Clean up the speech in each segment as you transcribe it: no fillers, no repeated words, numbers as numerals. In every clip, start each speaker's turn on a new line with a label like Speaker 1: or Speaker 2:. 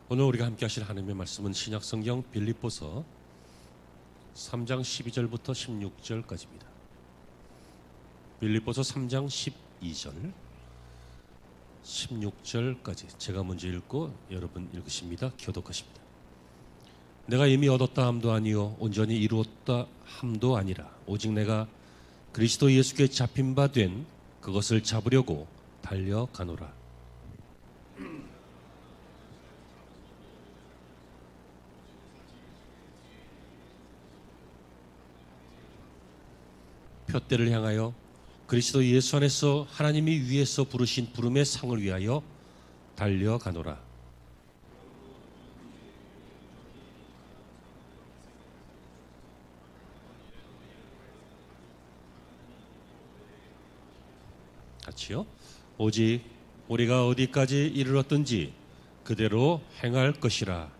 Speaker 1: 오늘 우리가 함께 하실 하나님의 말씀은 신약성경 빌립보서 3장 12절부터 16절까지입니다. 빌립보서 3장 12절 16절까지 제가 먼저 읽고 여러분 읽으십니다. 교독하십니다. 내가 이미 얻었다 함도 아니요 온전히 이루었다 함도 아니라 오직 내가 그리스도 예수께 잡힌 바 된 그것을 잡으려고 달려가노라. 표대를 향하여 그리스도 예수 안에서 하나님이 위에서 부르신 부름의 상을 위하여 달려가노라. 같이요. 오직 우리가 어디까지 이르렀든지 그대로 행할 것이라.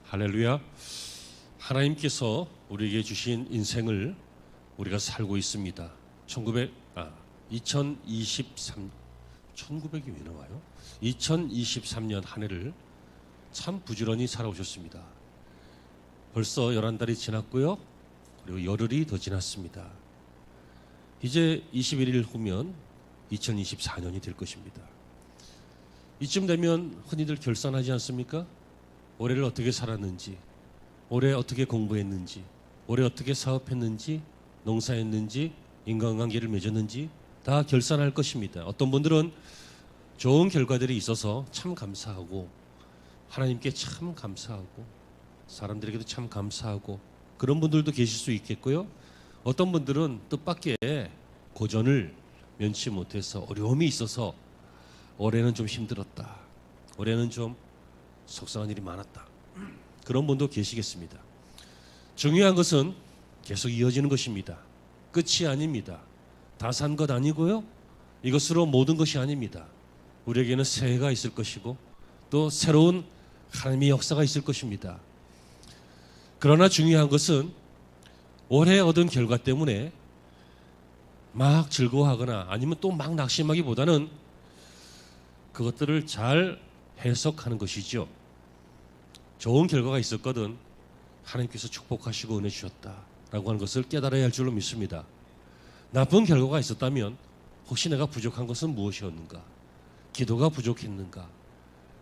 Speaker 1: 할렐루야. 하나님께서 우리에게 주신 인생을 우리가 살고 있습니다. 1923이 왜 나와요? 2023년 한 해를 참 부지런히 살아오셨습니다. 벌써 11달이 지났고요. 그리고 열흘이 더 지났습니다. 이제 21일 후면 2024년이 될 것입니다. 이쯤 되면 흔히들 결산하지 않습니까? 올해를 어떻게 살았는지, 올해 어떻게 공부했는지, 올해 어떻게 사업했는지, 농사했는지, 인간관계를 맺었는지 다 결산할 것입니다. 어떤 분들은 좋은 결과들이 있어서 참 감사하고 하나님께 참 감사하고 사람들에게도 참 감사하고 그런 분들도 계실 수 있겠고요. 어떤 분들은 뜻밖의 고전을 면치 못해서 어려움이 있어서 올해는 좀 힘들었다. 올해는 좀 속상한 일이 많았다. 그런 분도 계시겠습니다. 중요한 것은 계속 이어지는 것입니다. 끝이 아닙니다. 다 산 것 아니고요. 이것으로 모든 것이 아닙니다. 우리에게는 새해가 있을 것이고 또 새로운 하나님의 역사가 있을 것입니다. 그러나 중요한 것은 올해 얻은 결과 때문에 막 즐거워하거나 아니면 또 막 낙심하기보다는 그것들을 잘 해석하는 것이죠. 좋은 결과가 있었거든 하나님께서 축복하시고 은혜 주셨다라고 하는 것을 깨달아야 할 줄로 믿습니다. 나쁜 결과가 있었다면 혹시 내가 부족한 것은 무엇이었는가? 기도가 부족했는가?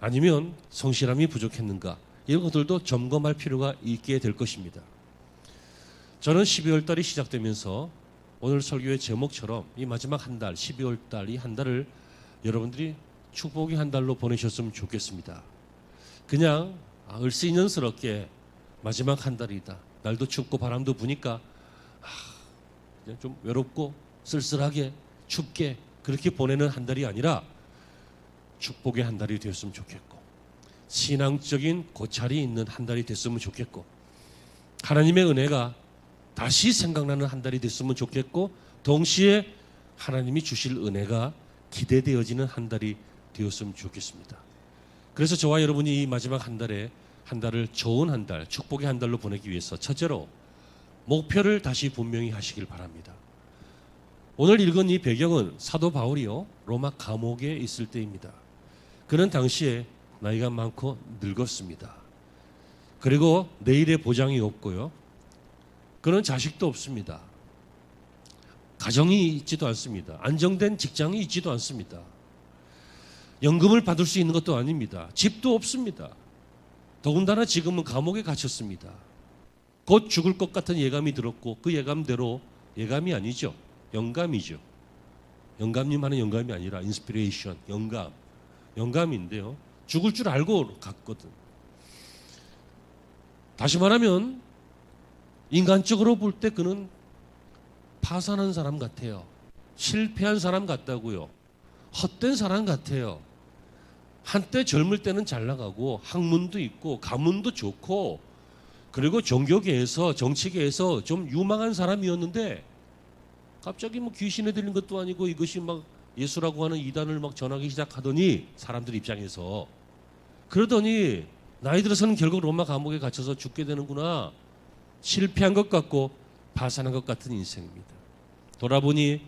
Speaker 1: 아니면 성실함이 부족했는가? 이런 것들도 점검할 필요가 있게 될 것입니다. 저는 12월 달이 시작되면서 오늘 설교의 제목처럼 이 마지막 한 달, 12월 달 이 한 달을 여러분들이 축복의 한 달로 보내셨으면 좋겠습니다. 그냥 을씨년스럽게 마지막 한 달이다. 날도 춥고 바람도 부니까 그냥 좀 외롭고 쓸쓸하게 춥게 그렇게 보내는 한 달이 아니라 축복의 한 달이 되었으면 좋겠고 신앙적인 고찰이 있는 한 달이 됐으면 좋겠고 하나님의 은혜가 다시 생각나는 한 달이 됐으면 좋겠고 동시에 하나님이 주실 은혜가 기대되어지는 한 달이 되었으면 좋겠습니다. 그래서 저와 여러분이 이 마지막 한 달을 좋은 한 달, 축복의 한 달로 보내기 위해서 첫째로 목표를 다시 분명히 하시길 바랍니다. 오늘 읽은 이 배경은 사도 바울이요 로마 감옥에 있을 때입니다. 그는 당시에 나이가 많고 늙었습니다. 그리고 내일의 보장이 없고요. 그는 자식도 없습니다. 가정이 있지도 않습니다. 안정된 직장이 있지도 않습니다. 연금을 받을 수 있는 것도 아닙니다. 집도 없습니다. 더군다나 지금은 감옥에 갇혔습니다. 곧 죽을 것 같은 예감이 들었고 그 예감대로 예감이 아니죠. 영감이죠. 영감님 하는 영감이 아니라 인스피레이션, 영감인데요. 죽을 줄 알고 갔거든. 다시 말하면 인간적으로 볼 때 그는 파산한 사람 같아요. 실패한 사람 같다고요. 헛된 사람 같아요. 한때 젊을 때는 잘 나가고 학문도 있고 가문도 좋고 그리고 종교계에서 정치계에서 좀 유망한 사람이었는데 갑자기 뭐 귀신에 들린 것도 아니고 이것이 막 예수라고 하는 이단을 막 전하기 시작하더니 사람들 입장에서 그러더니 나이 들어서는 결국 로마 감옥에 갇혀서 죽게 되는구나. 실패한 것 같고 파산한 것 같은 인생입니다. 돌아보니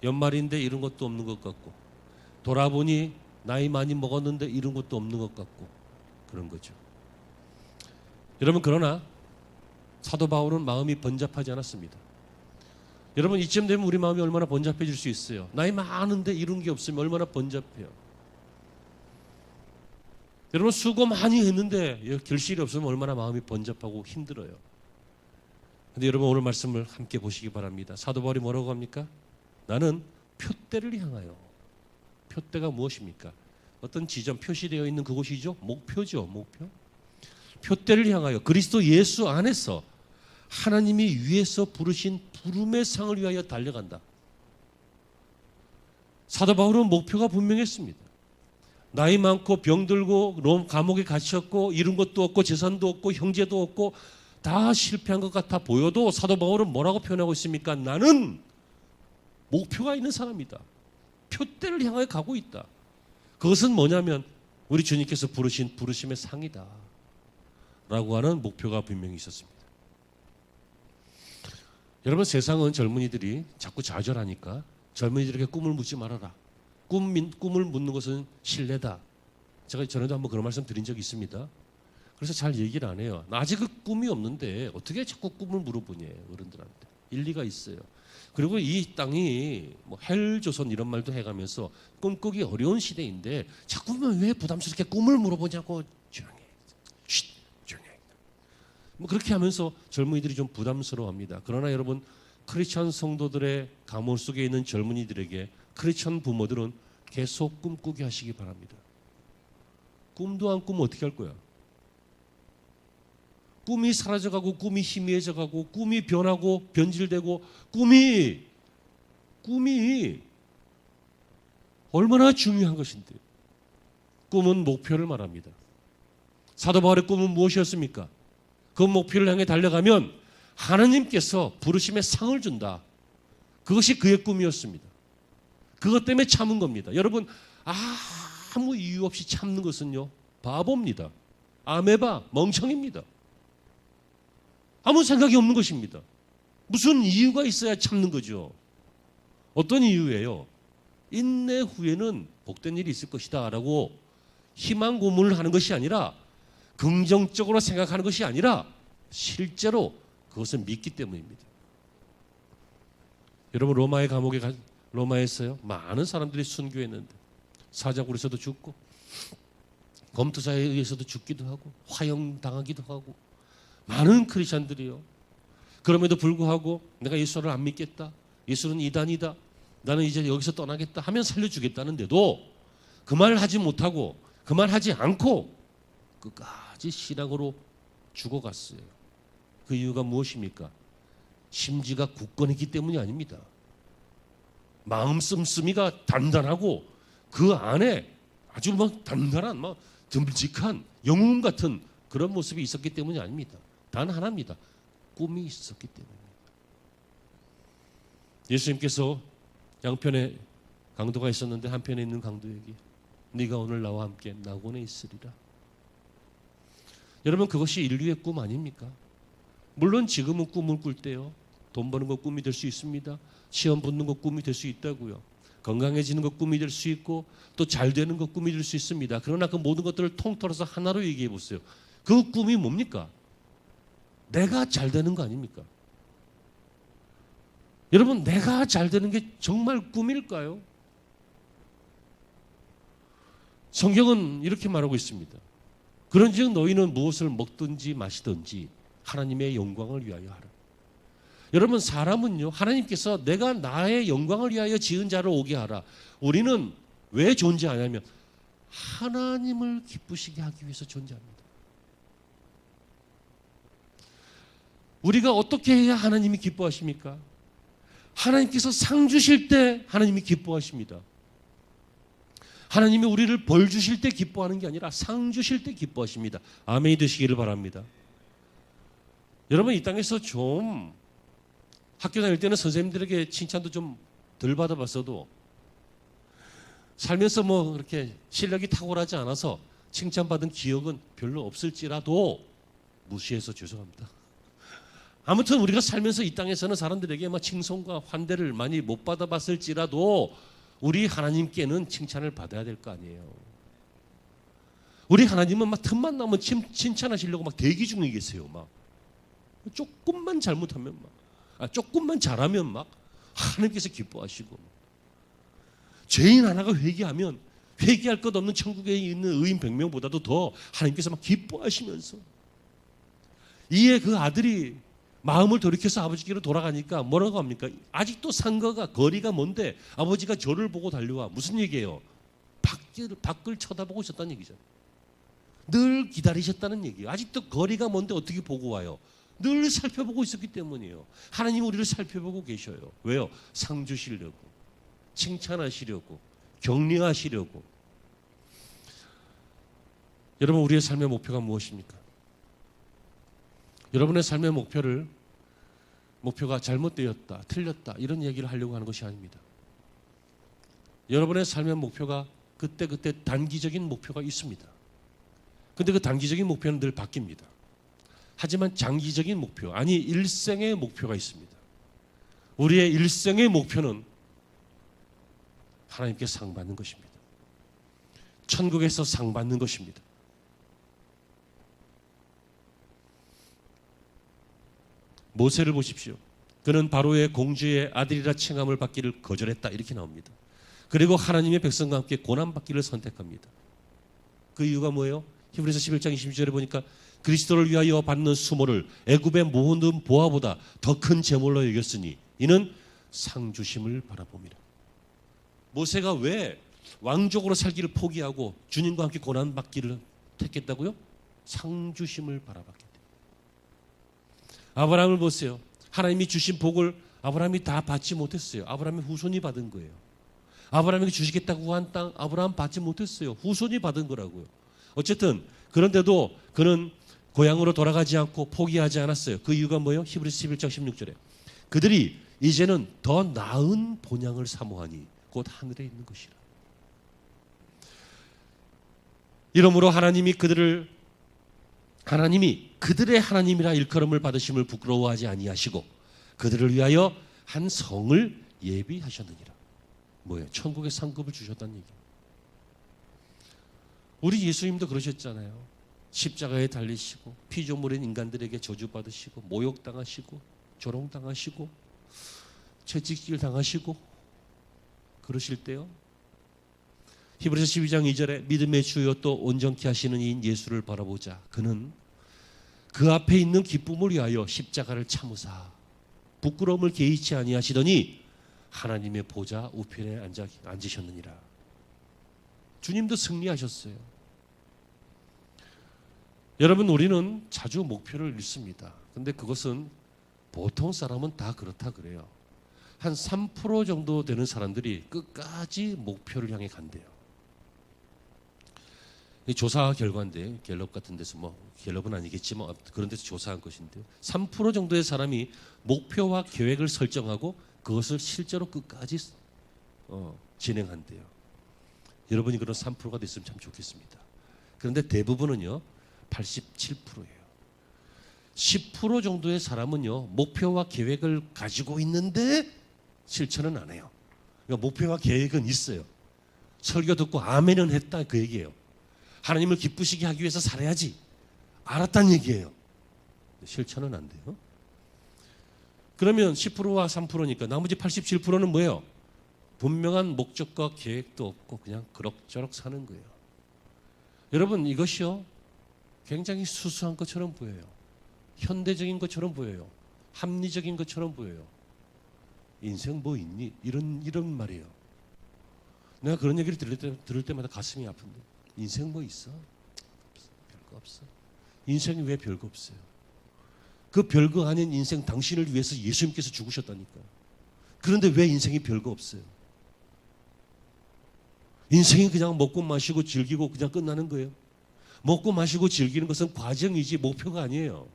Speaker 1: 연말인데 이런 것도 없는 것 같고, 돌아보니 나이 많이 먹었는데 이런 것도 없는 것 같고, 그런 거죠. 여러분, 그러나 사도 바울은 마음이 번잡하지 않았습니다. 여러분, 이쯤 되면 우리 마음이 얼마나 번잡해질 수 있어요. 나이 많은데 이룬 게 없으면 얼마나 번잡해요. 여러분, 수고 많이 했는데 결실이 없으면 얼마나 마음이 번잡하고 힘들어요. 근데 여러분, 오늘 말씀을 함께 보시기 바랍니다. 사도 바울이 뭐라고 합니까? 나는 표대를 향하여. 표대가 무엇입니까? 어떤 지점, 표시되어 있는 그곳이죠. 목표죠. 목표. 표대를 향하여 그리스도 예수 안에서 하나님이 위에서 부르신 부름의 상을 위하여 달려간다. 사도 바울은 목표가 분명했습니다. 나이 많고 병들고 롬 감옥에 갇혔고 이룬 것도 없고 재산도 없고 형제도 없고 다 실패한 것 같아 보여도 사도 바울은 뭐라고 표현하고 있습니까? 나는 목표가 있는 사람이다. 표대를 향하여 가고 있다. 그것은 뭐냐면 우리 주님께서 부르신 부르심의 상이다 라고 하는 목표가 분명히 있었습니다. 여러분, 세상은 젊은이들이 자꾸 좌절하니까 젊은이들에게 꿈을 묻지 말아라. 꿈을 묻는 것은 신뢰다. 제가 전에도 한번 그런 말씀 드린 적이 있습니다. 그래서 잘 얘기를 안 해요. 나 아직 그 꿈이 없는데 어떻게 자꾸 꿈을 물어보냐, 어른들한테. 일리가 있어요. 그리고 이 땅이 뭐 헬조선 이런 말도 해가면서 꿈꾸기 어려운 시대인데 자꾸만 왜 부담스럽게 꿈을 물어보냐고. 조용히 해. 쉿, 조용히 해. 뭐 그렇게 하면서 젊은이들이 좀 부담스러워합니다. 그러나 여러분, 크리스천 성도들의 가문 속에 있는 젊은이들에게 크리스천 부모들은 계속 꿈꾸게 하시기 바랍니다. 꿈도 안 꾸면 어떻게 할 거야? 꿈이 사라져가고 꿈이 희미해져가고 꿈이 변하고 변질되고 꿈이 얼마나 중요한 것인데. 꿈은 목표를 말합니다. 사도 바울의 꿈은 무엇이었습니까? 그 목표를 향해 달려가면 하나님께서 부르심의 상을 준다. 그것이 그의 꿈이었습니다. 그것 때문에 참은 겁니다. 여러분, 아무 이유 없이 참는 것은요, 바보입니다. 아메바, 멍청입니다. 아무 생각이 없는 것입니다. 무슨 이유가 있어야 참는 거죠. 어떤 이유예요? 인내 후에는 복된 일이 있을 것이다 라고 희망 고문을 하는 것이 아니라, 긍정적으로 생각하는 것이 아니라 실제로 그것을 믿기 때문입니다. 여러분, 로마의 감옥에 로마에서요, 많은 사람들이 순교했는데 사자굴에서도 죽고 검투사에 의해서도 죽기도 하고 화형당하기도 하고 많은 크리스천들이요. 그럼에도 불구하고 내가 예수를 안 믿겠다, 예수는 이단이다, 나는 이제 여기서 떠나겠다 하면 살려주겠다는데도 그 말 하지 못하고 그 말 하지 않고 끝까지 신앙으로 죽어갔어요. 그 이유가 무엇입니까? 심지가 굳건했기 때문이 아닙니다. 마음 씀씀이가 단단하고 그 안에 아주 막 단단한 막 듬직한 영웅 같은 그런 모습이 있었기 때문이 아닙니다. 단 하나입니다. 꿈이 있었기 때문입니다. 예수님께서 양편에 강도가 있었는데 한편에 있는 강도에게 네가 오늘 나와 함께 낙원에 있으리라. 여러분, 그것이 인류의 꿈 아닙니까? 물론 지금은 꿈을 꿀 때요, 돈 버는 거 꿈이 될 수 있습니다. 시험 붙는 거 꿈이 될 수 있다고요. 건강해지는 거 꿈이 될 수 있고 또 잘 되는 거 꿈이 될 수 있습니다. 그러나 그 모든 것들을 통틀어서 하나로 얘기해 보세요. 그 꿈이 뭡니까? 내가 잘 되는 거 아닙니까? 여러분, 내가 잘 되는 게 정말 꿈일까요? 성경은 이렇게 말하고 있습니다. 그런즉 너희는 무엇을 먹든지 마시든지 하나님의 영광을 위하여 하라. 여러분, 사람은요, 하나님께서 내가 나의 영광을 위하여 지은 자를 오게 하라. 우리는 왜 존재하냐면 하나님을 기쁘시게 하기 위해서 존재합니다. 우리가 어떻게 해야 하나님이 기뻐하십니까? 하나님께서 상 주실 때 하나님이 기뻐하십니다. 하나님이 우리를 벌 주실 때 기뻐하는 게 아니라 상 주실 때 기뻐하십니다. 아멘이 되시기를 바랍니다. 여러분, 이 땅에서 좀 학교 다닐 때는 선생님들에게 칭찬도 좀 덜 받아봤어도 살면서 뭐 그렇게 실력이 탁월하지 않아서 칭찬받은 기억은 별로 없을지라도 무시해서 죄송합니다. 아무튼 우리가 살면서 이 땅에서는 사람들에게 막 칭송과 환대를 많이 못 받아봤을지라도 우리 하나님께는 칭찬을 받아야 될 거 아니에요. 우리 하나님은 막 틈만 나면 칭찬하시려고 막 대기 중에 계세요. 막 조금만 잘못하면 조금만 잘하면 막 하나님께서 기뻐하시고, 죄인 하나가 회개하면 회개할 것 없는 천국에 있는 의인 100명보다도 더 하나님께서 막 기뻐하시면서, 이에 그 아들이 마음을 돌이켜서 아버지께로 돌아가니까 뭐라고 합니까? 아직도 상거가 거리가 먼데 아버지가 저를 보고 달려와. 무슨 얘기예요? 밖을 쳐다보고 있었다는 얘기잖아요. 늘 기다리셨다는 얘기예요. 아직도 거리가 먼데 어떻게 보고 와요? 늘 살펴보고 있었기 때문이에요. 하나님은 우리를 살펴보고 계셔요. 왜요? 상 주시려고, 칭찬하시려고, 격려하시려고. 여러분, 우리의 삶의 목표가 무엇입니까? 여러분의 삶의 목표가 잘못되었다, 틀렸다, 이런 얘기를 하려고 하는 것이 아닙니다. 여러분의 삶의 목표가 그때 단기적인 목표가 있습니다. 근데 그 단기적인 목표는 늘 바뀝니다. 하지만 장기적인 목표, 아니 일생의 목표가 있습니다. 우리의 일생의 목표는 하나님께 상 받는 것입니다. 천국에서 상 받는 것입니다. 모세를 보십시오. 그는 바로의 공주의 아들이라 칭함을 받기를 거절했다, 이렇게 나옵니다. 그리고 하나님의 백성과 함께 고난받기를 선택합니다. 그 이유가 뭐예요? 히브리서 11장 22절에 보니까 그리스도를 위하여 받는 수모를 애굽의 모든 보화보다 더 큰 제물로 여겼으니 이는 상 주심을 바라봅니다. 모세가 왜 왕족으로 살기를 포기하고 주님과 함께 고난받기를 택했다고요? 상 주심을 바라봤기 때문에. 아브라함을 보세요. 하나님이 주신 복을 아브라함이 다 받지 못했어요. 아브라함의 후손이 받은 거예요. 아브라함에게 주시겠다고 한 땅 아브라함 받지 못했어요. 후손이 받은 거라고요. 어쨌든 그런데도 그는 고향으로 돌아가지 않고 포기하지 않았어요. 그 이유가 뭐예요? 히브리서 11장 16절에 그들이 이제는 더 나은 본향을 사모하니 곧 하늘에 있는 것이라. 이러므로 하나님이 그들의 하나님이라 일컬음을 받으심을 부끄러워하지 아니하시고 그들을 위하여 한 성을 예비하셨느니라. 뭐예요? 천국의 상급을 주셨다는 얘기예요. 우리 예수님도 그러셨잖아요. 십자가에 달리시고 피조물인 인간들에게 저주받으시고 모욕당하시고 조롱당하시고 채찍질 당하시고 그러실 때요, 히브리서 12장 2절에 믿음의 주요 또 온전케 하시는 이인 예수를 바라보자. 그는 그 앞에 있는 기쁨을 위하여 십자가를 참으사 부끄러움을 개의치 아니하시더니 하나님의 보좌 우편에 앉으셨느니라. 주님도 승리하셨어요. 여러분, 우리는 자주 목표를 잃습니다. 근데 그것은 보통 사람은 다 그렇다 그래요. 한 3% 정도 되는 사람들이 끝까지 목표를 향해 간대요. 이 조사 결과인데, 갤럽 같은 데서 갤럽은 아니겠지만 그런 데서 조사한 것인데 3% 정도의 사람이 목표와 계획을 설정하고 그것을 실제로 끝까지 진행한대요. 여러분이 그런 3%가 됐으면 참 좋겠습니다. 그런데 대부분은요 87%예요. 10% 정도의 사람은요 목표와 계획을 가지고 있는데 실천은 안 해요. 그러니까 목표와 계획은 있어요. 설교 듣고 아멘은 했다, 그 얘기예요. 하나님을 기쁘시게 하기 위해서 살아야지 알았다는 얘기예요. 실천은 안 돼요. 그러면 10%와 3%니까 나머지 87%는 뭐예요? 분명한 목적과 계획도 없고 그냥 그럭저럭 사는 거예요. 여러분, 이것이요 굉장히 수수한 것처럼 보여요. 현대적인 것처럼 보여요. 합리적인 것처럼 보여요. 인생 뭐 있니? 이런 말이에요. 내가 그런 얘기를 들을 때마다 가슴이 아픈데, 인생 뭐 있어? 별거 없어. 인생이 왜 별거 없어요? 그 별거 아닌 인생 당신을 위해서 예수님께서 죽으셨다니까요. 그런데 왜 인생이 별거 없어요? 인생이 그냥 먹고 마시고 즐기고 그냥 끝나는 거예요. 먹고 마시고 즐기는 것은 과정이지 목표가 아니에요.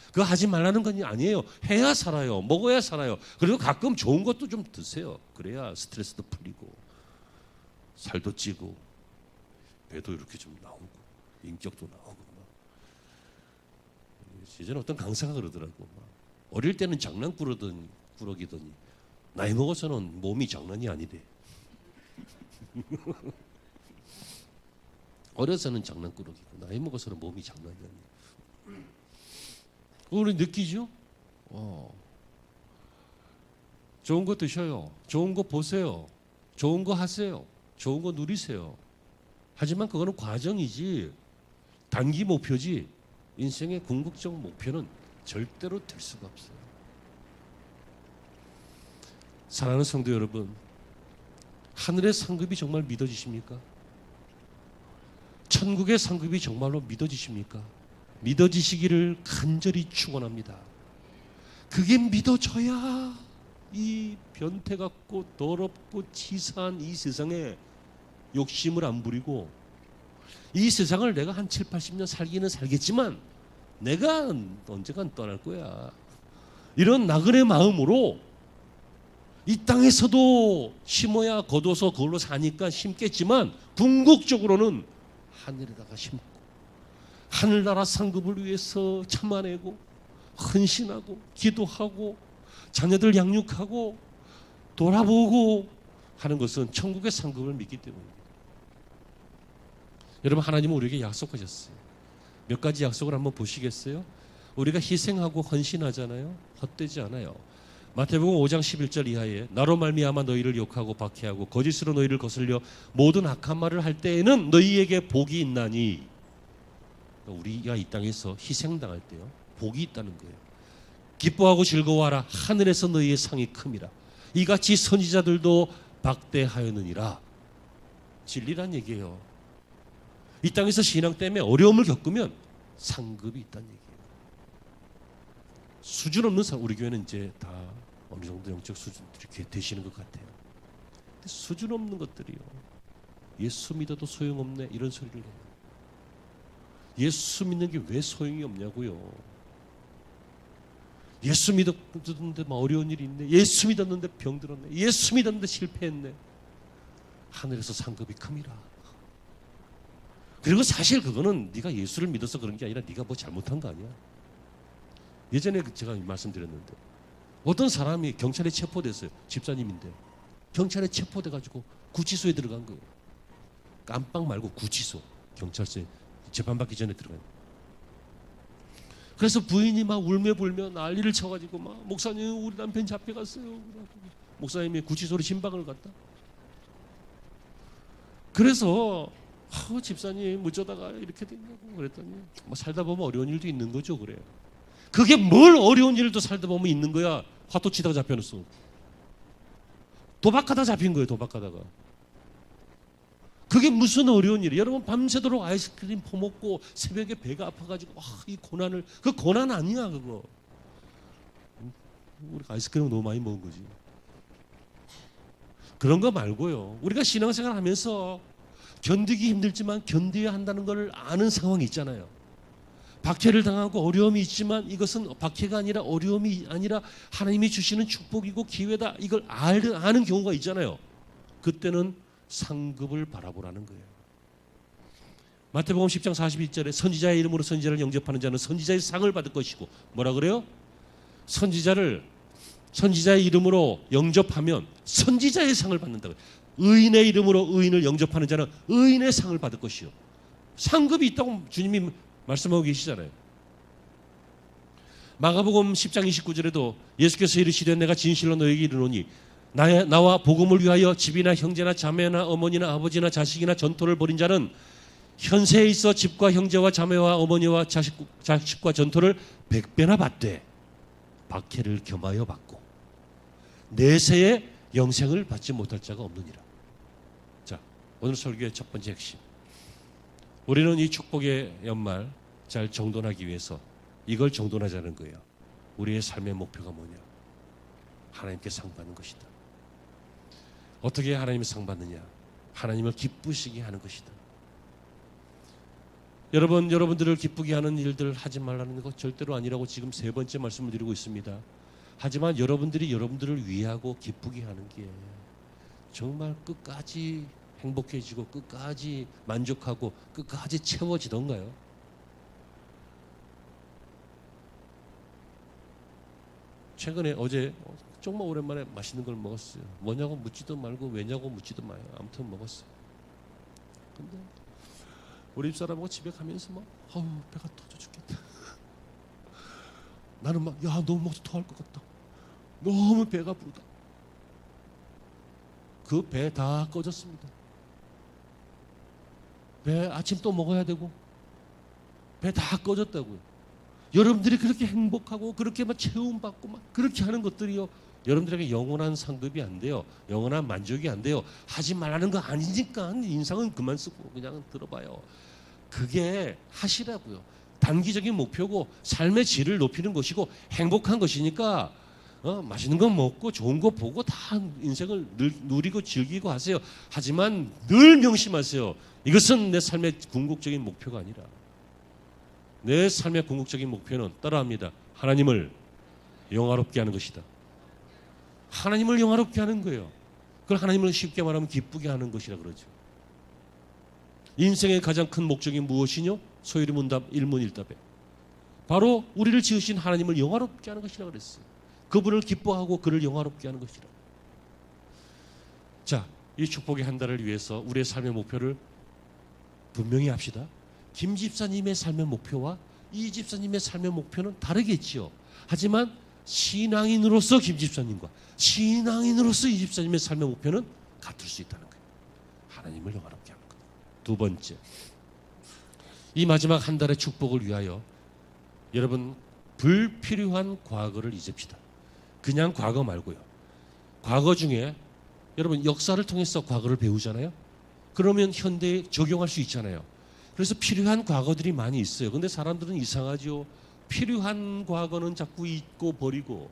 Speaker 1: 그거 하지 말라는 건 아니에요. 해야 살아요. 먹어야 살아요. 그리고 가끔 좋은 것도 좀 드세요. 그래야 스트레스도 풀리고 살도 찌고 배도 이렇게 좀 나오고 인격도 나오고. 예전에 어떤 강사가 그러더라고. 어릴 때는 장난꾸러기더니 나이 먹어서는 몸이 장난이 아니래. 어려서는 장난꾸러기고 나이 먹어서는 몸이 장난이 아니야. 우리 느끼죠? 좋은 거 드셔요. 좋은 거 보세요. 좋은 거 하세요. 좋은 거 누리세요. 하지만 그거는 과정이지 단기 목표지 인생의 궁극적 목표는 절대로 될 수가 없어요. 사랑하는 성도 여러분, 하늘의 상급이 정말 믿어지십니까? 천국의 상급이 정말로 믿어지십니까? 믿어지시기를 간절히 축원합니다. 그게 믿어져야 이 변태 같고 더럽고 치사한 이 세상에 욕심을 안 부리고 이 세상을 내가 한 7, 80년 살기는 살겠지만 내가 언젠간 떠날 거야. 이런 나그네 마음으로 이 땅에서도 심어야 거둬서 그걸로 사니까 심겠지만 궁극적으로는 하늘에다가 심고 하늘나라 상급을 위해서 참아내고 헌신하고 기도하고 자녀들 양육하고 돌아보고 하는 것은 천국의 상급을 믿기 때문입니다. 여러분, 하나님은 우리에게 약속하셨어요. 몇 가지 약속을 한번 보시겠어요? 우리가 희생하고 헌신하잖아요. 헛되지 않아요. 마태복음 5장 11절 이하에 나로 말미암아 너희를 욕하고 박해하고 거짓으로 너희를 거슬려 모든 악한 말을 할 때에는 너희에게 복이 있나니, 우리가 이 땅에서 희생당할 때요 복이 있다는 거예요. 기뻐하고 즐거워하라. 하늘에서 너희의 상이 큼이라. 이같이 선지자들도 박대하였느니라. 진리란 얘기예요. 이 땅에서 신앙 때문에 어려움을 겪으면 상급이 있다는 얘기예요. 수준 없는 사람, 우리 교회는 이제 다 어느 정도 영적 수준 이렇게 되시는 것 같아요. 근데 수준 없는 것들이요, 예수 믿어도 소용없네 이런 소리를 해요. 예수 믿는 게 왜 소용이 없냐고요. 예수 믿었는데 막 어려운 일이 있네. 예수 믿었는데 병들었네. 예수 믿었는데 실패했네. 하늘에서 상급이 큼이라. 그리고 사실 그거는 네가 예수를 믿어서 그런 게 아니라 네가 뭐 잘못한 거 아니야. 예전에 제가 말씀드렸는데 어떤 사람이 경찰에 체포됐어요. 집사님인데 경찰에 체포돼가지고 구치소에 들어간 거예요. 깜빵 말고 구치소, 경찰서에 재판받기 전에 들어간 거예요. 그래서 부인이 막 울며 불며 난리를 쳐가지고 막, 목사님 우리 남편 잡혀갔어요. 목사님이 구치소로 신방을 갔다. 그래서 집사님 어쩌다가 이렇게 됐냐고 그랬더니 뭐 살다 보면 어려운 일도 있는 거죠. 그래요. 그게 뭘 어려운 일도 살다 보면 있는 거야. 화토 치다가 잡혀놨어. 도박하다 잡힌 거예요. 도박하다가. 그게 무슨 어려운 일이에요. 여러분 밤새도록 아이스크림 퍼먹고 새벽에 배가 아파가지고 이 고난을, 그 고난 아니야 그거. 우리가 아이스크림 너무 많이 먹은 거지. 그런 거 말고요, 우리가 신앙생활 하면서 견디기 힘들지만 견뎌야 한다는 걸 아는 상황이 있잖아요. 박해를 당하고 어려움이 있지만 이것은 박해가 아니라 어려움이 아니라 하나님이 주시는 축복이고 기회다, 이걸 아는 경우가 있잖아요. 그때는 상급을 바라보라는 거예요. 마태복음 10장 41절에 선지자의 이름으로 선지자를 영접하는 자는 선지자의 상을 받을 것이고, 뭐라 그래요? 선지자의 이름으로 영접하면 선지자의 상을 받는다고요. 의인의 이름으로 의인을 영접하는 자는 의인의 상을 받을 것이요. 상급이 있다고 주님이 말씀하고 계시잖아요. 마가복음 10장 29절에도 예수께서 이르시되 내가 진실로 너에게 이르노니 나와 복음을 위하여 집이나 형제나 자매나 어머니나 아버지나 자식이나 전토를 벌인 자는 현세에 있어 집과 형제와 자매와 어머니와 자식과 전토를 100배나 받되 박해를 겸하여 받고 내세에 영생을 받지 못할 자가 없느니라. 자, 오늘 설교의 첫 번째 핵심, 우리는 이 축복의 연말 잘 정돈하기 위해서 이걸 정돈하자는 거예요. 우리의 삶의 목표가 뭐냐? 하나님께 상 받는 것이다. 어떻게 하나님의 상 받느냐? 하나님을 기쁘시게 하는 것이다. 여러분들을 기쁘게 하는 일들 하지 말라는 것 절대로 아니라고 지금 세 번째 말씀을 드리고 있습니다. 하지만 여러분들이 여러분들을 위하고 기쁘게 하는 게 정말 끝까지 행복해지고 끝까지 만족하고 끝까지 채워지던가요? 최근에 어제 정말 오랜만에 맛있는 걸 먹었어요. 뭐냐고 묻지도 말고 왜냐고 묻지도 마요. 아무튼 먹었어요. 근데 우리 집사람하고 집에 가면서 막 배가 터져 죽겠다. 나는 막 너무 먹어서 토할 것 같다. 너무 배가 부르다. 그 배 다 꺼졌습니다. 배 아침 또 먹어야 되고 배 다 꺼졌다고요. 여러분들이 그렇게 행복하고 그렇게 막 체험받고 막 그렇게 하는 것들이요, 여러분들에게 영원한 상급이 안 돼요. 영원한 만족이 안 돼요. 하지 말라는 거 아니니까 인상은 그만 쓰고 그냥 들어봐요. 그게 하시라고요. 단기적인 목표고 삶의 질을 높이는 것이고 행복한 것이니까 맛있는 거 먹고 좋은 거 보고 다 인생을 누리고 즐기고 하세요. 하지만 늘 명심하세요. 이것은 내 삶의 궁극적인 목표가 아니라, 내 삶의 궁극적인 목표는 따라합니다. 하나님을 영화롭게 하는 것이다. 하나님을 영화롭게 하는 거예요. 그걸 하나님을 쉽게 말하면 기쁘게 하는 것이라 그러죠. 인생의 가장 큰 목적이 무엇이뇨? 소요리 문답 일문일답에 바로 우리를 지으신 하나님을 영화롭게 하는 것이라 그랬어요. 그분을 기뻐하고 그를 영화롭게 하는 것이라. 자, 이 축복의 한 달을 위해서 우리의 삶의 목표를 분명히 합시다. 김 집사님의 삶의 목표와 이 집사님의 삶의 목표는 다르겠지요. 하지만 신앙인으로서 김 집사님과 신앙인으로서 이 집사님의 삶의 목표는 같을 수 있다는 거예요. 하나님을 영화롭게 하는 것. 두 번째, 이 마지막 한 달의 축복을 위하여 여러분 불필요한 과거를 잊읍시다. 그냥 과거 말고요. 과거 중에 여러분 역사를 통해서 과거를 배우잖아요. 그러면 현대에 적용할 수 있잖아요. 그래서 필요한 과거들이 많이 있어요. 근데 사람들은 이상하죠. 필요한 과거는 자꾸 잊고 버리고,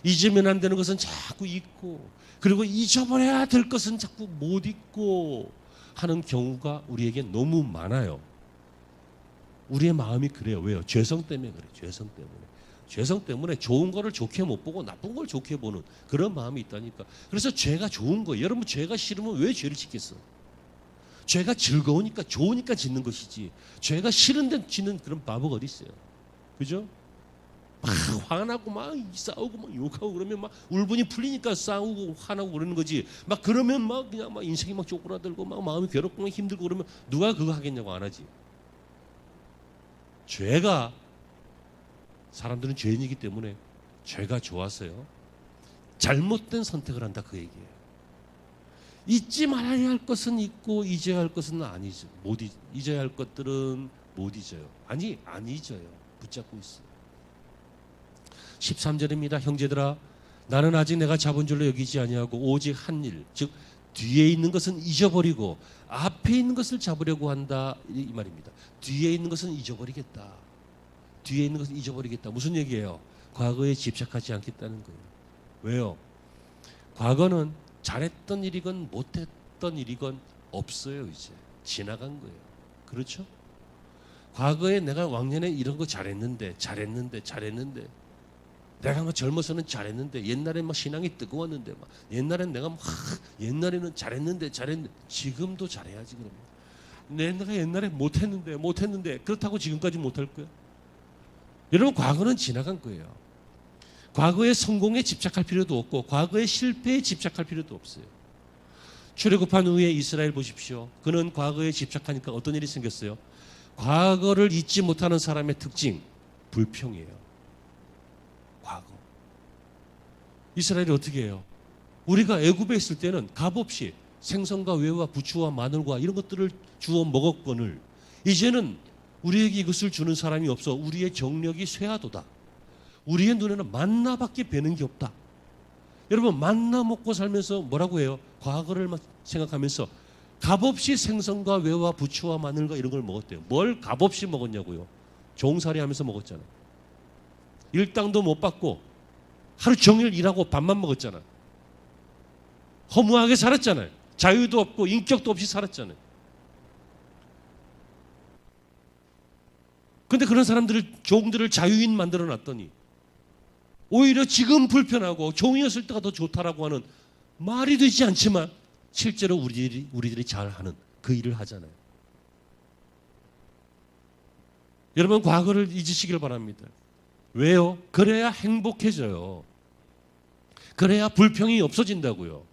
Speaker 1: 잊으면 안 되는 것은 자꾸 잊고, 그리고 잊어버려야 될 것은 자꾸 못 잊고 하는 경우가 우리에게 너무 많아요. 우리의 마음이 그래요. 왜요? 죄성 때문에 그래요. 죄성 때문에. 죄성 때문에 좋은 거를 좋게 못 보고 나쁜 걸 좋게 보는 그런 마음이 있다니까. 그래서 죄가 좋은 거예요. 여러분 죄가 싫으면 왜 죄를 짓겠어? 죄가 즐거우니까 좋으니까 짓는 것이지, 죄가 싫은데 짓는 그런 바보가 어디 있어요? 그죠? 막 화나고 막 싸우고 막 욕하고 그러면 막 울분이 풀리니까 싸우고 화나고 그러는 거지. 막 그러면 막 그냥 막 인생이 막 쪼그라들고 막 마음이 괴롭고 막 힘들고 그러면 누가 그거 하겠냐고 안 하지. 죄가, 사람들은 죄인이기 때문에 죄가 좋아서요 잘못된 선택을 한다 그 얘기예요. 잊지 말아야 할 것은 잊고 잊어야 할 것은 안 잊어. 잊어야 할 것들은 못 잊어요. 안 잊어요. 붙잡고 있어요. 13절입니다. 형제들아, 나는 아직 내가 잡은 줄로 여기지 아니하고 오직 한 일, 즉 뒤에 있는 것은 잊어버리고 앞에 있는 것을 잡으려고 한다, 이 말입니다. 뒤에 있는 것은 잊어버리겠다. 뒤에 있는 것은 잊어버리겠다. 무슨 얘기예요? 과거에 집착하지 않겠다는 거예요. 왜요? 과거는 잘했던 일이건 못했던 일이건 없어요. 이제 지나간 거예요. 그렇죠? 과거에 내가 왕년에 이런 거 잘했는데 내가 막 젊어서는 잘했는데, 옛날에 막 신앙이 뜨거웠는데, 막 옛날엔 내가 막 옛날에는 잘했는데 지금도 잘해야지. 그러면 내가 옛날에 못했는데 그렇다고 지금까지 못할 거야? 여러분, 과거는 지나간 거예요. 과거의 성공에 집착할 필요도 없고 과거의 실패에 집착할 필요도 없어요. 출애굽한 후에 이스라엘 보십시오. 그는 과거에 집착하니까 어떤 일이 생겼어요? 과거를 잊지 못하는 사람의 특징, 불평이에요. 과거. 이스라엘이 어떻게 해요? 우리가 애굽에 있을 때는 값없이 생선과 회와 부추와 마늘과 이런 것들을 주워 먹었거늘, 이제는 우리에게 이것을 주는 사람이 없어. 우리의 정력이 쇠하도다. 우리의 눈에는 만나밖에 뵈는 게 없다. 여러분, 만나 먹고 살면서 뭐라고 해요? 과거를 생각하면서 값없이 생선과 회와 부추와 마늘과 이런 걸 먹었대요. 뭘 값없이 먹었냐고요? 종살이 하면서 먹었잖아. 일당도 못 받고 하루 종일 일하고 밥만 먹었잖아. 허무하게 살았잖아요. 자유도 없고 인격도 없이 살았잖아요. 근데 그런 종들을 자유인 만들어 놨더니 오히려 지금 불편하고 종이었을 때가 더 좋다라고 하는, 말이 되지 않지만 실제로 우리들이 잘하는 그 일을 하잖아요. 여러분, 과거를 잊으시길 바랍니다. 왜요? 그래야 행복해져요. 그래야 불평이 없어진다고요.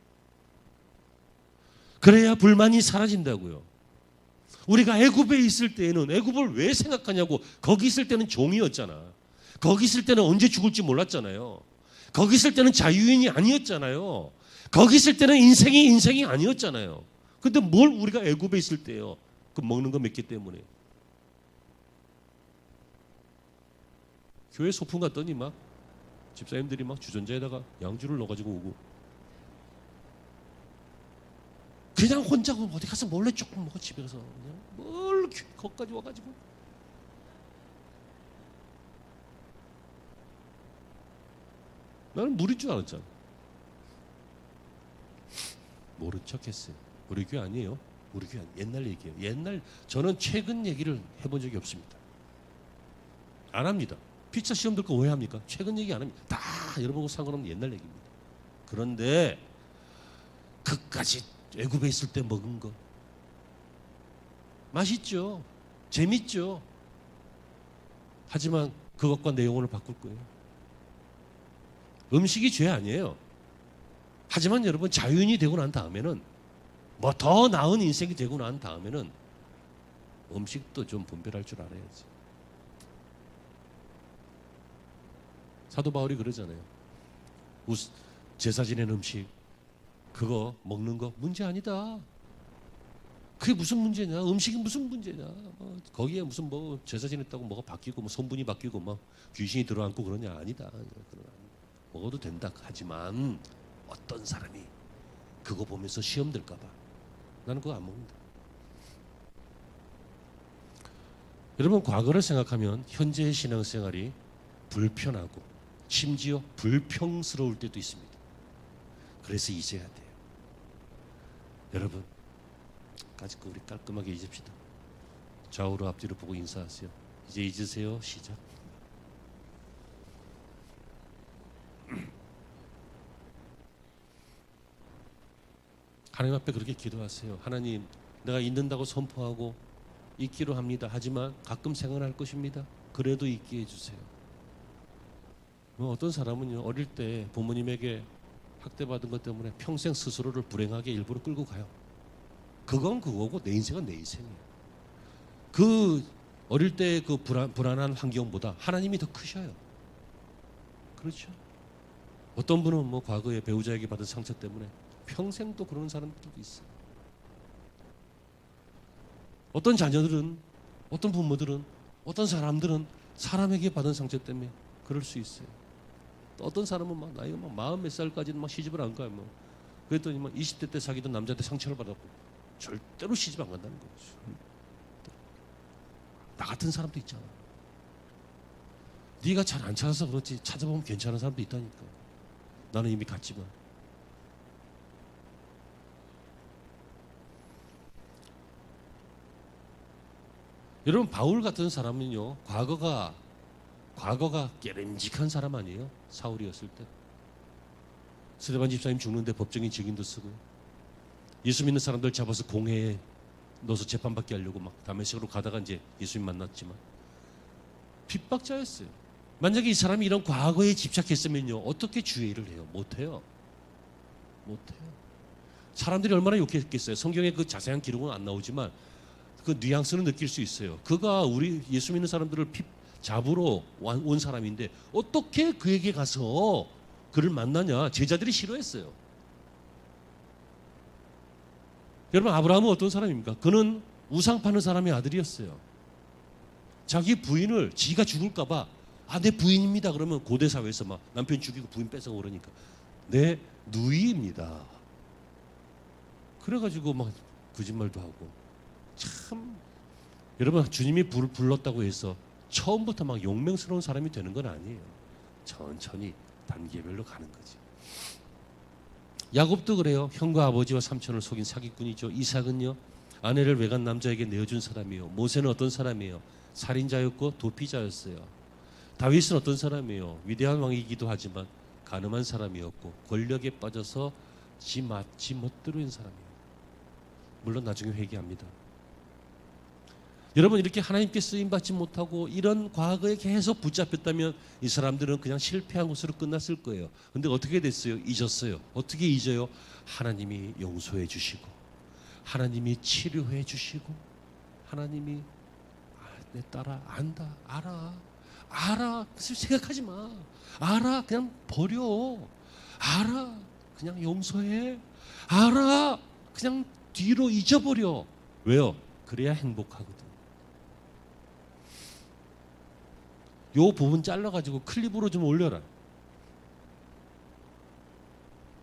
Speaker 1: 그래야 불만이 사라진다고요. 우리가 애굽에 있을 때에는 애굽을 왜 생각하냐고. 거기 있을 때는 종이었잖아. 거기 있을 때는 언제 죽을지 몰랐잖아요. 거기 있을 때는 자유인이 아니었잖아요. 거기 있을 때는 인생이 아니었잖아요. 근데 뭘 우리가 애굽에 있을 때요? 그 먹는 거 몇 개 때문에. 교회 소풍 갔더니 막 집사님들이 막 주전자에다가 양주를 넣어가지고 오고, 그냥 혼자 어디 가서 몰래 조금 먹어. 집에서 그냥 뭘 거기까지 와가지고. 나는 무리인 줄 알았잖아. 모른 척했어요. 우리 교회 아니에요. 우리 교회 옛날 얘기예요. 옛날. 저는 최근 얘기를 해본 적이 없습니다. 안 합니다. 피차 시험 들고 왜 합니까? 최근 얘기 안 합니다. 다 여러분하고 상관없는 옛날 얘기입니다. 그런데 그까지 애굽에 있을 때 먹은 거 맛있죠. 재밌죠. 하지만 그것과 내 영혼을 바꿀 거예요. 음식이 죄 아니에요. 하지만 여러분, 자유인이 되고 난 다음에는, 뭐 더 나은 인생이 되고 난 다음에는 음식도 좀 분별할 줄 알아야지. 사도 바울이 그러잖아요. 제사 지낸 음식 그거 먹는 거 문제 아니다. 그게 무슨 문제냐? 음식이 무슨 문제냐? 거기에 무슨 뭐 제사 지냈다고 뭐가 바뀌고 뭐 성분이 바뀌고 막 귀신이 들어앉고 그러냐? 아니다. 먹어도 된다. 하지만 어떤 사람이 그거 보면서 시험 들까 봐 나는 그거 안 먹는다. 여러분, 과거를 생각하면 현재의 신앙생활이 불편하고 심지어 불평스러울 때도 있습니다. 그래서 잊어야 돼요. 여러분, 까짓 거 우리 깔끔하게 잊읍시다. 좌우로 앞뒤로 보고 인사하세요. 이제 잊으세요. 시작. 하나님 앞에 그렇게 기도하세요. 하나님, 내가 잊는다고 선포하고 잊기로 합니다. 하지만 가끔 생각날 것입니다. 그래도 잊게 해주세요. 어떤 사람은요, 어릴 때 부모님에게 학대받은 것 때문에 평생 스스로를 불행하게 일부러 끌고 가요. 그건 그거고 내 인생은 내 인생이에요. 그 어릴 때 그 불안한 환경보다 하나님이 더 크셔요. 그렇죠? 어떤 분은 뭐 과거에 배우자에게 받은 상처 때문에 평생 또 그러는 사람들도 있어요. 어떤 자녀들은, 어떤 부모들은, 어떤 사람들은 사람에게 받은 상처 때문에 그럴 수 있어요. 또 어떤 사람은 막 나이가 막 40 몇 살까지는 막 시집을 안 가요. 뭐. 그랬더니 막 20대 때 사귀던 남자한테 상처를 받았고 절대로 시집 안 간다는 거죠. 나 같은 사람도 있잖아. 네가 잘 안 찾아서 그렇지 찾아보면 괜찮은 사람도 있다니까. 나는 이미 갔지만. 여러분, 바울 같은 사람은요, 과거가 깨름직한 사람 아니에요? 사울이었을 때. 스데반 집사님 죽는데 법정인 증인도 쓰고, 예수 믿는 사람들 잡아서 공회에 넣어서 재판받게 하려고 막 다메섹으로 가다가 이제 예수님 만났지만 핍박자였어요. 만약에 이 사람이 이런 과거에 집착했으면요, 어떻게 주의를 해요? 못해요. 사람들이 얼마나 욕했겠어요. 성경에 그 자세한 기록은 안 나오지만 그 뉘앙스는 느낄 수 있어요. 그가 우리 예수 믿는 사람들을 잡으러 온 사람인데 어떻게 그에게 가서 그를 만나냐? 제자들이 싫어했어요. 여러분, 아브라함은 어떤 사람입니까? 그는 우상 파는 사람의 아들이었어요. 자기 부인을 지가 죽을까 봐, 내 부인입니다. 그러면 고대 사회에서 막 남편 죽이고 부인 뺏어가 그러니까 내 누이입니다. 그래가지고 막 거짓말도 하고. 참, 여러분, 주님이 불렀다고 해서 처음부터 막 용맹스러운 사람이 되는 건 아니에요. 천천히 단계별로 가는 거지. 야곱도 그래요. 형과 아버지와 삼촌을 속인 사기꾼이죠. 이삭은요, 아내를 외간 남자에게 내어준 사람이에요. 모세는 어떤 사람이에요? 살인자였고 도피자였어요. 다윗은 어떤 사람이에요? 위대한 왕이기도 하지만 가늠한 사람이었고 권력에 빠져서 지 멋대로 한 사람이에요. 물론 나중에 회개합니다. 여러분 이렇게 하나님께 쓰임받지 못하고 이런 과거에 계속 붙잡혔다면 이 사람들은 그냥 실패한 것으로 끝났을 거예요. 근데 어떻게 됐어요? 잊었어요. 어떻게 잊어요? 하나님이 용서해 주시고 하나님이 치료해 주시고 하나님이 내 딸아 안다 알아 생각하지 마 알아 그냥 버려 알아 그냥 용서해 알아 그냥 뒤로 잊어버려. 왜요? 그래야 행복하거든. 요 부분 잘라가지고 클립으로 좀 올려라.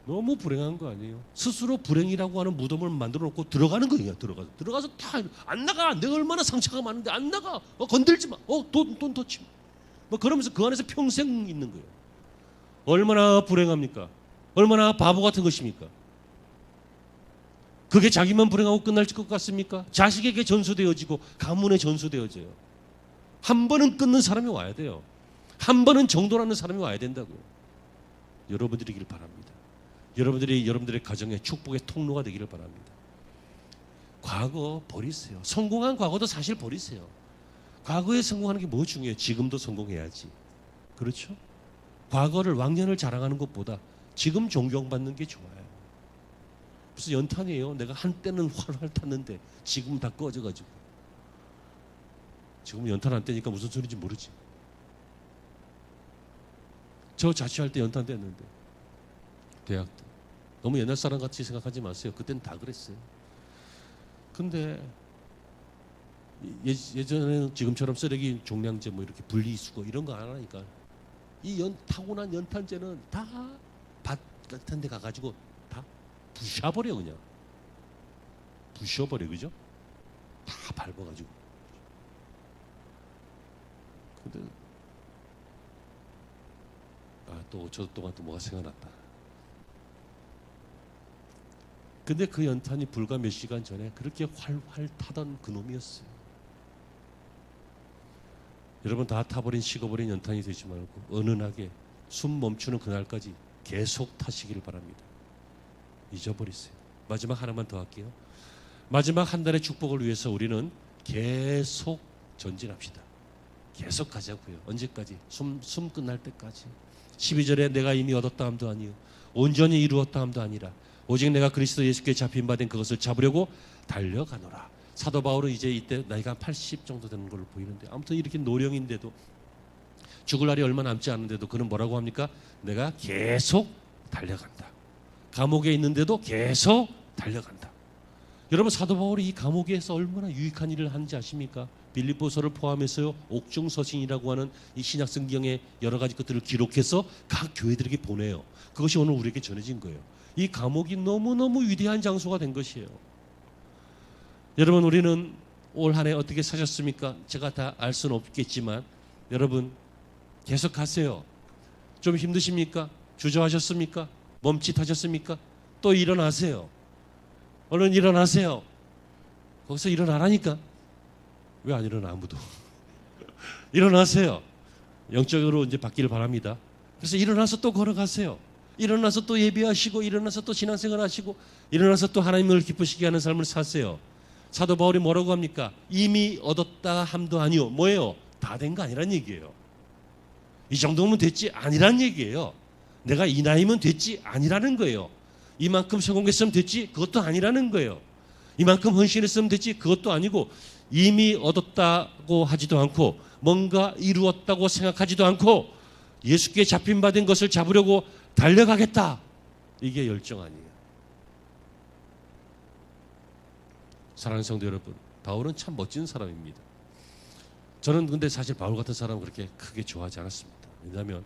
Speaker 1: 너무 불행한 거 아니에요? 스스로 불행이라고 하는 무덤을 만들어 놓고 들어가는 거예요. 들어가서 다 안 나가. 내가 얼마나 상처가 많은데 안 나가. 건들지 마. 돈 터치 마. 뭐 그러면서 그 안에서 평생 있는 거예요. 얼마나 불행합니까? 얼마나 바보 같은 것입니까? 그게 자기만 불행하고 끝날 것 같습니까? 자식에게 전수되어지고 가문에 전수되어져요. 한 번은 끊는 사람이 와야 돼요. 한 번은 정돈하는 사람이 와야 된다고요. 여러분들이길 바랍니다. 여러분들의 가정의 축복의 통로가 되기를 바랍니다. 과거 버리세요. 성공한 과거도 사실 버리세요. 과거에 성공하는 게 뭐 중요해요? 지금도 성공해야지. 그렇죠? 과거를 왕년을 자랑하는 것보다 지금 존경받는 게 좋아요. 무슨 연탄이에요. 내가 한때는 활활 탔는데 지금 다 꺼져가지고. 지금 연탄 안 떼니까 무슨 소리인지 모르지. 저 자취할 때 연탄 뗐는데 대학 때. 너무 옛날 사람 같이 생각하지 마세요. 그때는 다 그랬어요. 근데 예전에는 지금처럼 쓰레기 종량제 뭐 이렇게 분리수거 이런 거 안 하니까 이 타고난 연탄재는 다 밭 같은 데 가가지고 다 부셔버려. 그냥 부셔버려. 그죠? 다 밟아가지고. 근데 또 5초 동안 또 뭐가 생각났다. 근데 그 연탄이 불과 몇 시간 전에 그렇게 활활 타던 그 놈이었어요. 여러분 다 타버린 식어버린 연탄이 되지 말고 은은하게 숨 멈추는 그날까지 계속 타시기를 바랍니다. 잊어버리세요. 마지막 하나만 더 할게요. 마지막 한 달의 축복을 위해서 우리는 계속 전진합시다. 계속 가자고요. 언제까지? 숨 끝날 때까지. 12절에 내가 이미 얻었다 함도 아니요 온전히 이루었다 함도 아니라 오직 내가 그리스도 예수께 잡힌 바 된 그것을 잡으려고 달려가노라. 사도 바울은 이제 이때 나이가 80 정도 되는 걸로 보이는데 아무튼 이렇게 노령인데도 죽을 날이 얼마 남지 않은데도 그는 뭐라고 합니까? 내가 계속 달려간다. 감옥에 있는데도 계속 달려간다. 여러분 사도 바울이 이 감옥에서 얼마나 유익한 일을 하는지 아십니까? 빌립보서를 포함해서요 옥중서신이라고 하는 이 신약성경의 여러 가지 것들을 기록해서 각 교회들에게 보내요. 그것이 오늘 우리에게 전해진 거예요. 이 감옥이 너무너무 위대한 장소가 된 것이에요. 여러분 우리는 올 한 해 어떻게 사셨습니까? 제가 다 알 수는 없겠지만 여러분 계속 가세요. 좀 힘드십니까? 주저하셨습니까? 멈칫하셨습니까? 또 일어나세요. 얼른 일어나세요. 거기서 일어나라니까. 왜 안 일어나 아무도? 일어나세요. 영적으로 이제 받기를 바랍니다. 그래서 일어나서 또 걸어가세요. 일어나서 또 예배하시고 일어나서 또 신앙생활 하시고 일어나서 또 하나님을 기쁘시게 하는 삶을 사세요. 사도 바울이 뭐라고 합니까? 이미 얻었다 함도 아니요. 뭐예요? 다 된 거 아니란 얘기예요. 이 정도면 됐지 아니란 얘기예요. 내가 이 나이면 됐지 아니라는 거예요. 이만큼 성공했으면 됐지 그것도 아니라는 거예요. 이만큼 헌신했으면 됐지 그것도 아니고 이미 얻었다고 하지도 않고 뭔가 이루었다고 생각하지도 않고 예수께 잡힌 바 된 것을 잡으려고 달려가겠다. 이게 열정 아니에요. 사랑하는 성도 여러분, 바울은 참 멋진 사람입니다. 저는 근데 사실 바울 같은 사람은 그렇게 크게 좋아하지 않았습니다. 왜냐하면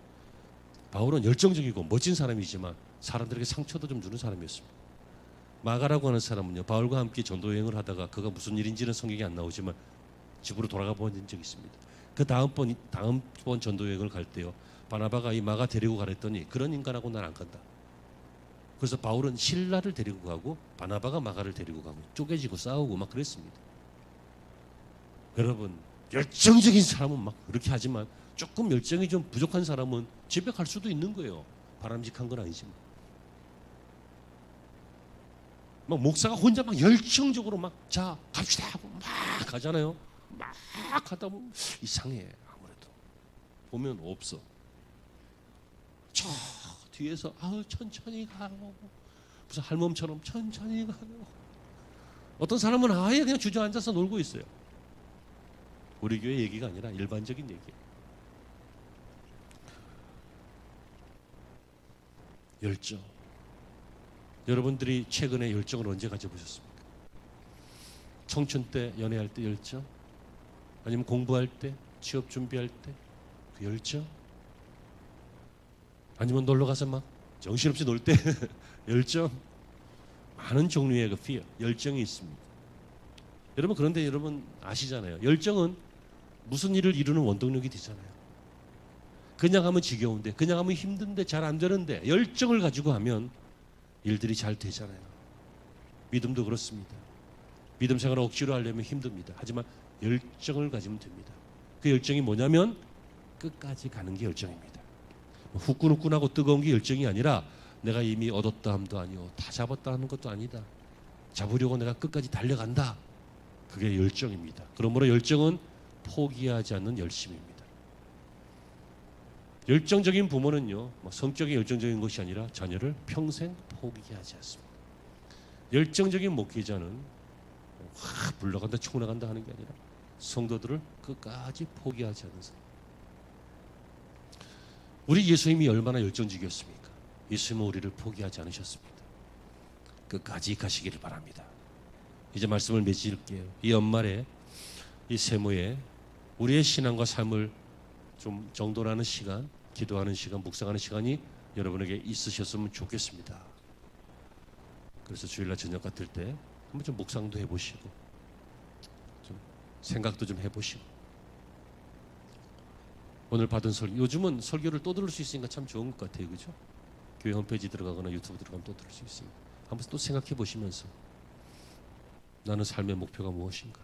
Speaker 1: 바울은 열정적이고 멋진 사람이지만 사람들에게 상처도 좀 주는 사람이었습니다. 마가라고 하는 사람은요, 바울과 함께 전도 여행을 하다가 그가 무슨 일인지는 성경에 안 나오지만 집으로 돌아가 본 적이 있습니다. 그 다음번 전도 여행을 갈 때요, 바나바가 이 마가 데리고 가랬더니 그런 인간하고 난 안 간다. 그래서 바울은 실라를 데리고 가고 바나바가 마가를 데리고 가고 쪼개지고 싸우고 막 그랬습니다. 여러분, 열정적인 사람은 막 그렇게 하지만 조금 열정이 좀 부족한 사람은 집에 갈 수도 있는 거예요. 바람직한 건 아니지만. 막 목사가 혼자 막 열정적으로 막 자 갑시다 하고 막 가잖아요. 막 하다 보면 이상해. 아무래도 보면 없어. 저 뒤에서 천천히 가고 무슨 할멈처럼 천천히 가고 어떤 사람은 아예 그냥 주저앉아서 놀고 있어요. 우리 교회 얘기가 아니라 일반적인 얘기예요. 열정. 여러분들이 최근에 열정을 언제 가져보셨습니까? 청춘 때, 연애할 때 열정? 아니면 공부할 때, 취업 준비할 때 그 열정? 아니면 놀러 가서 막 정신없이 놀 때 열정? 많은 종류의 그 fear, 열정이 있습니다. 여러분, 그런데 여러분 아시잖아요. 열정은 무슨 일을 이루는 원동력이 되잖아요. 그냥 하면 지겨운데, 그냥 하면 힘든데, 잘 안 되는데 열정을 가지고 하면 일들이 잘 되잖아요. 믿음도 그렇습니다. 믿음 생활을 억지로 하려면 힘듭니다. 하지만 열정을 가지면 됩니다. 그 열정이 뭐냐면 끝까지 가는 게 열정입니다. 후끈후끈하고 뜨거운 게 열정이 아니라 내가 이미 얻었다 함도 아니오, 다 잡았다 하는 것도 아니다. 잡으려고 내가 끝까지 달려간다. 그게 열정입니다. 그러므로 열정은 포기하지 않는 열심입니다. 열정적인 부모는요, 성격이 열정적인 것이 아니라 자녀를 평생 포기하지 않습니다. 열정적인 목회자는 불러간다 초나간다 하는 게 아니라 성도들을 끝까지 포기하지 않는 사람. 우리 예수님이 얼마나 열정적이었습니까? 예수님은 우리를 포기하지 않으셨습니다. 끝까지 가시기를 바랍니다. 이제 말씀을 맺을게요. 이 연말에 이 세모에 우리의 신앙과 삶을 좀 정돈하는 시간, 기도하는 시간, 묵상하는 시간이 여러분에게 있으셨으면 좋겠습니다. 그래서 주일날 저녁 같을 때 한번 좀 묵상도 해보시고 좀 생각도 좀 해보시고 오늘 받은 설교, 요즘은 설교를 또 들을 수 있으니까 참 좋은 것 같아요. 그죠? 교회 홈페이지 들어가거나 유튜브 들어가면 또 들을 수 있으니까 한번 또 생각해 보시면서 나는 삶의 목표가 무엇인가?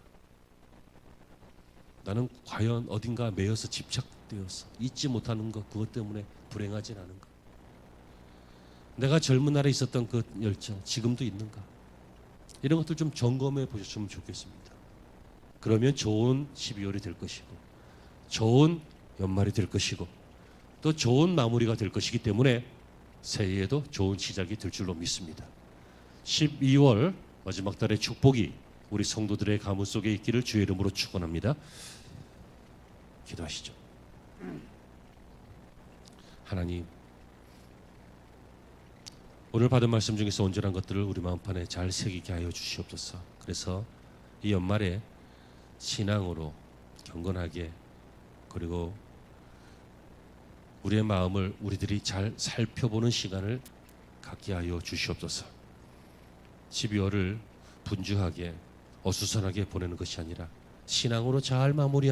Speaker 1: 나는 과연 어딘가 매여서 집착되어서 잊지 못하는 것, 그것 때문에 불행하진 않은가? 내가 젊은 날에 있었던 그 열정 지금도 있는가? 이런 것들 좀 점검해 보셨으면 좋겠습니다. 그러면 좋은 12월이 될 것이고 좋은 연말이 될 것이고 또 좋은 마무리가 될 것이기 때문에 새해에도 좋은 시작이 될 줄로 믿습니다. 12월 마지막 달의 축복이 우리 성도들의 가문 속에 있기를 주의 이름으로 축원합니다. 기도하시죠. 하나님, 오늘 받은 말씀 중에서 온전한 것들을 우리 마음판에 잘 새기게 하여 주시옵소서. 그래서 이 연말에 신앙으로 경건하게 그리고 우리의 마음을 우리들이 잘 살펴보는 시간을 갖게 하여 주시옵소서. 12월을 분주하게 어수선하게 보내는 것이 아니라 신앙으로 잘 마무리하는